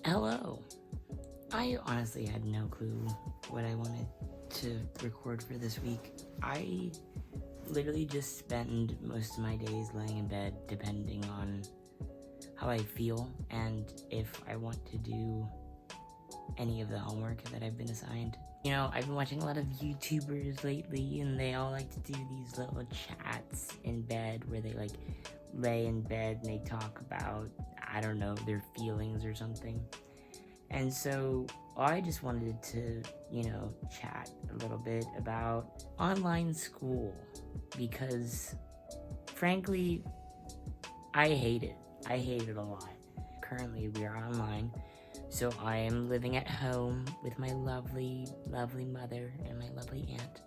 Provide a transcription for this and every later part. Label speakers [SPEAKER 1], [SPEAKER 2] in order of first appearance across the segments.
[SPEAKER 1] Hello. I honestly had no clue what I wanted to record for this week. I literally just spend most of my days laying in bed depending on how I feel and if I want to do any of the homework that I've been assigned. You know, I've been watching a lot of YouTubers lately and they all like to do these little chats in bed where they lay in bed and they talk about, I don't know, their feelings or something. And so I just wanted to, chat a little bit about online school because, frankly, I hate it. I hate it a lot. Currently, we are online, so I am living at home with my lovely, lovely mother and my lovely aunt.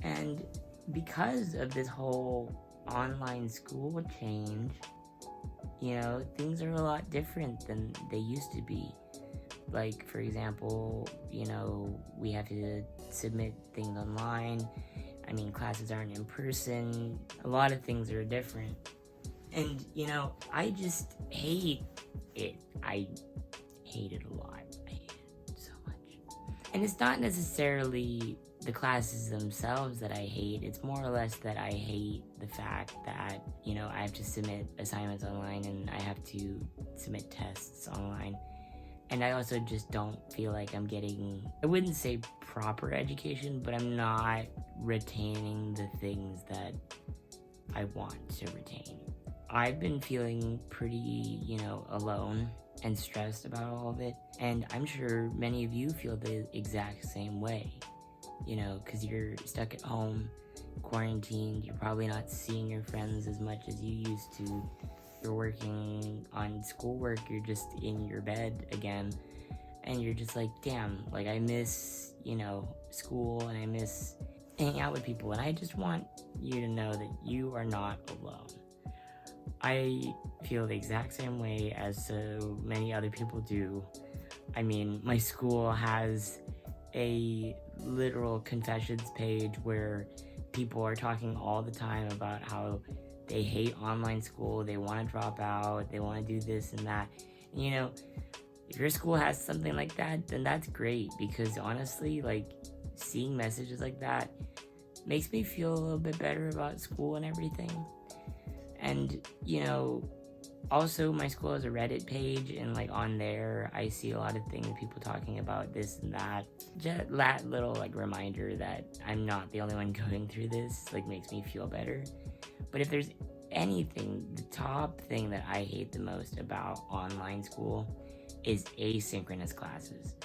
[SPEAKER 1] And because of this whole online school change, things are a lot different than they used to be. Like, for example, we have to submit things online. I mean, classes aren't in person. A lot of things are different. And, I just hate it. I hate it a lot. I hate it so much. And it's not necessarily the classes themselves that I hate. It's more or less that I hate the fact that, I have to submit assignments online and I have to submit tests online. And I also just don't feel like I'm getting, I wouldn't say proper education, but I'm not retaining the things that I want to retain. I've been feeling pretty, alone and stressed about all of it. And I'm sure many of you feel the exact same way, because you're stuck at home, quarantined. You're probably not seeing your friends as much as you used to. You're working on schoolwork, you're just in your bed again, and you're just like, damn, like I miss, school and I miss hanging out with people, and I just want you to know that you are not alone. I feel the exact same way as so many other people do. I mean, my school has a literal confessions page where people are talking all the time about how they hate online school, they want to drop out, they want to do this and that. And, if your school has something like that, then that's great, because honestly, seeing messages like that makes me feel a little bit better about school and everything. And, also my school has a Reddit page, and on there I see a lot of things, people talking about this and that. Just that little reminder that I'm not the only one going through this makes me feel better. But if there's anything, the top thing that I hate the most about online school is asynchronous classes.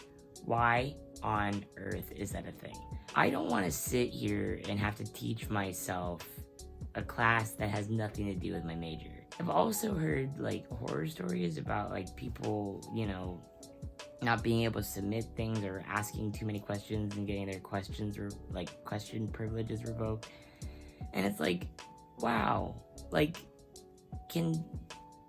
[SPEAKER 1] Why on earth is that a thing? I don't want to sit here and have to teach myself a class that has nothing to do with my major. I've also heard horror stories about people, not being able to submit things or asking too many questions and getting their questions or question privileges revoked. And it's wow, can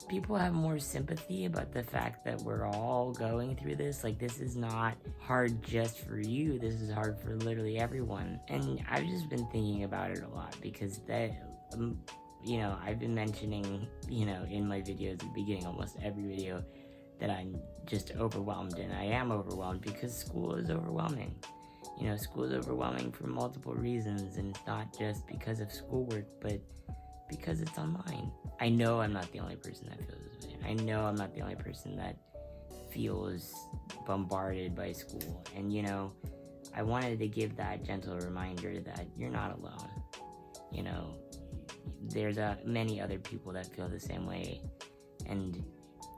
[SPEAKER 1] people have more sympathy about the fact that we're all going through this? This is not hard just for you, this is hard for literally everyone. And I've just been thinking about it a lot, because that, I've been mentioning, in my videos at the beginning, almost every video, that I'm just overwhelmed, and I am overwhelmed because school is overwhelming. School is overwhelming for multiple reasons, and it's not just because of schoolwork, but because it's online. I know I'm not the only person that feels this way. I know I'm not the only person that feels bombarded by school. And, I wanted to give that gentle reminder that you're not alone. There's many other people that feel the same way. And,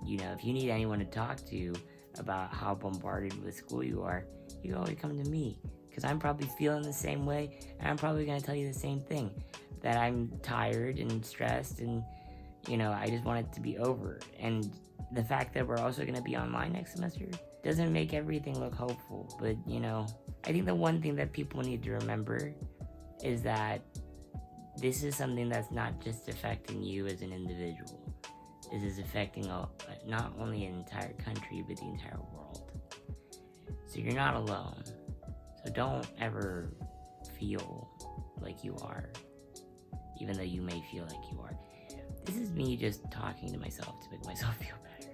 [SPEAKER 1] if you need anyone to talk to about how bombarded with school you are, you can always come to me, because I'm probably feeling the same way, and I'm probably going to tell you the same thing, that I'm tired and stressed, and I just want it to be over. And the fact that we're also going to be online next semester doesn't make everything look hopeful. But I think the one thing that people need to remember is that this is something that's not just affecting you as an individual. This is affecting not only an entire country, but the entire world. So you're not alone. So don't ever feel like you are, even though you may feel like you are. This is me just talking to myself to make myself feel better.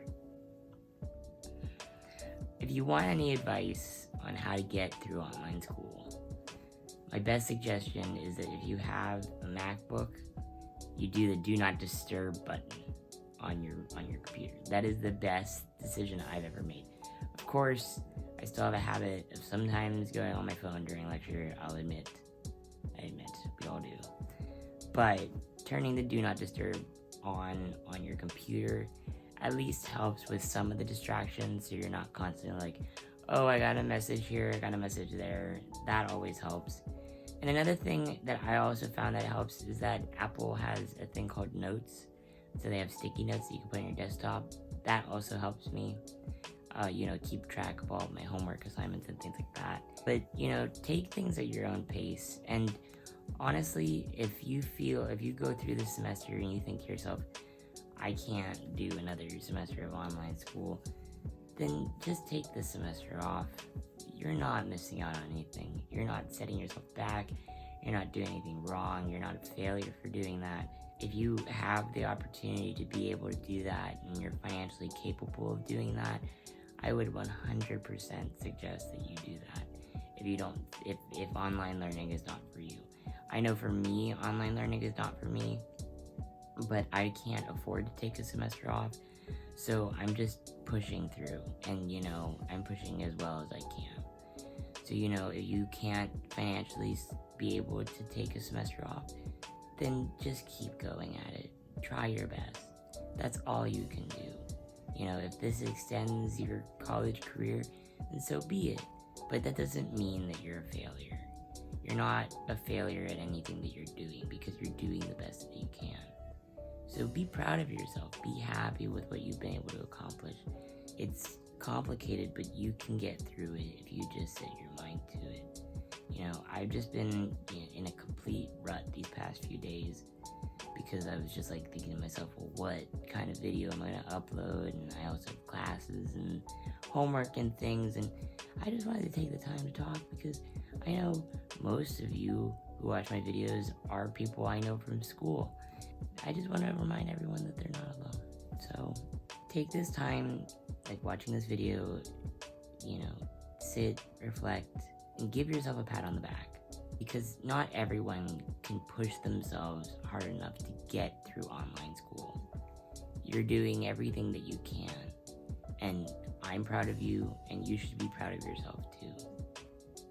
[SPEAKER 1] If you want any advice on how to get through online school, my best suggestion is that if you have a MacBook, you do the do not disturb button on your computer. That is the best decision I've ever made. Of course, I still have a habit of sometimes going on my phone during lecture. I'll admit, we all do. But turning the do not disturb on your computer at least helps with some of the distractions, so you're not constantly like, oh, I got a message here, I got a message there. That always helps. And another thing that I also found that helps is that Apple has a thing called Notes. So they have sticky notes that you can put on your desktop. That also helps me, keep track of all of my homework assignments and things like that. But, take things at your own pace. And honestly, if you go through this semester and you think to yourself, I can't do another semester of online school, then just take this semester off. You're not missing out on anything. You're not setting yourself back. You're not doing anything wrong. You're not a failure for doing that. If you have the opportunity to be able to do that and you're financially capable of doing that, I would 100% suggest that you do that. If online learning is not for you. I know for me, online learning is not for me, but I can't afford to take a semester off, so I'm just pushing through, and I'm pushing as well as I can. So if you can't financially be able to take a semester off, then just keep going at it. Try your best. That's all you can do. If this extends your college career, then so be it. But that doesn't mean that you're a failure. You're not a failure at anything that you're doing because you're doing the best that you can. So be proud of yourself. Be happy with what you've been able to accomplish. It's complicated, but you can get through it if you just set your mind to it. I've just been in a complete rut these past few days because I was just thinking to myself, well, what kind of video am I going to upload? And I also have classes and homework and things, and I just wanted to take the time to talk because I know most of you who watch my videos are people I know from school. I just want to remind everyone that they're not alone. So take this time, watching this video, sit, reflect, and give yourself a pat on the back. Because not everyone can push themselves hard enough to get through online school. You're doing everything that you can. And I'm proud of you, and you should be proud of yourself too.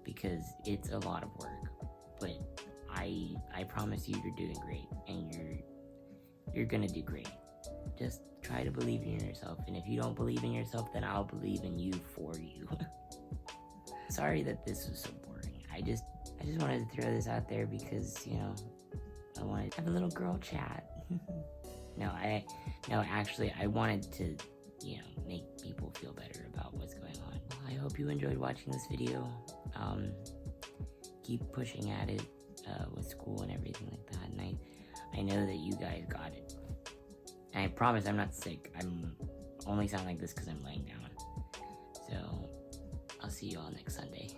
[SPEAKER 1] Because it's a lot of work. But I promise you, you're doing great, and you're gonna do great. Just try to believe in yourself, and if you don't believe in yourself, then I'll believe in you for you. Sorry that this was so boring. I just wanted to throw this out there because, I wanted to have a little girl chat. Actually, I wanted to, make people feel better about what's going on. Well, I hope you enjoyed watching this video. Keep pushing at it with school and everything like that. And I know that you guys got it. And I promise I'm not sick. I'm only sound like this because I'm laying down. So I'll see you all next Sunday.